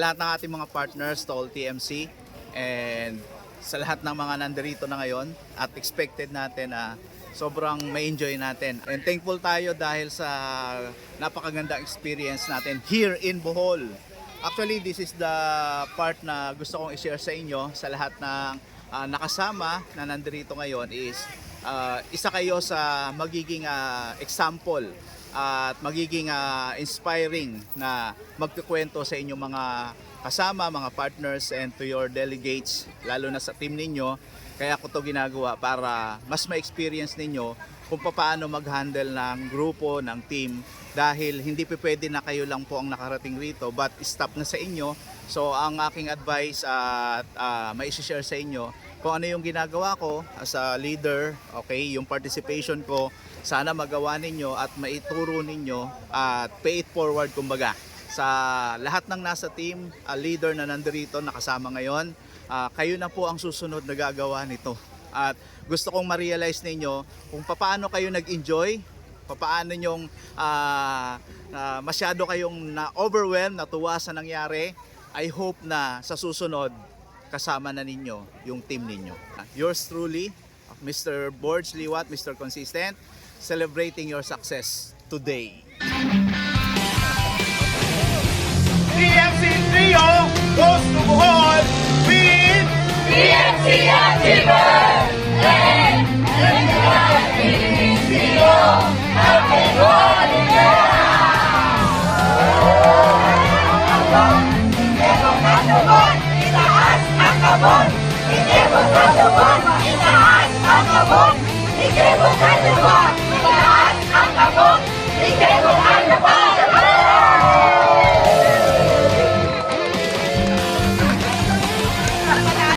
lahat ng ating mga partners, Tol TMC, and sa lahat ng mga nandirito na ngayon at expected natin na sobrang ma-enjoy natin. And thankful tayo dahil sa napakagandang experience natin here in Bohol. Actually, this is the part na gusto kong i-share sa inyo sa lahat ng nakasama na nandirito ngayon is isa kayo sa magiging example at magiging inspiring na magkukwento sa inyong mga kasama, mga partners, and to your delegates, lalo na sa team ninyo. Kaya ako to ginagawa para mas ma-experience ninyo kung paano mag-handle ng grupo, ng team, dahil hindi pwede na kayo lang po ang nakarating rito but stop na sa inyo. So ang aking advice at mai-share sa inyo kung ano yung ginagawa ko as a leader, okay, yung participation ko, sana magawa ninyo at maituro ninyo at pay it forward kumbaga sa lahat ng nasa team, leader na nandirito nakasama ngayon. Kayo na po ang susunod na gagawa nito. At gusto kong ma-realize ninyo kung paano kayo nag-enjoy, paano nyong masyado kayong na-overwhelm, natuwa sa nangyari. I hope na sa susunod kasama na ninyo yung team ninyo. Yours truly, Mr. Borge Liwat, Mr. Consistent, celebrating your success today. TMC Trio goes to Bohol with TMC Achiever! And Trio! Happy Holiday! Hindi mo katubon, itaas ang kabon! Hindi mo katubon, itaas ang kabon! Hindi mo katubon, itaas ang kabon!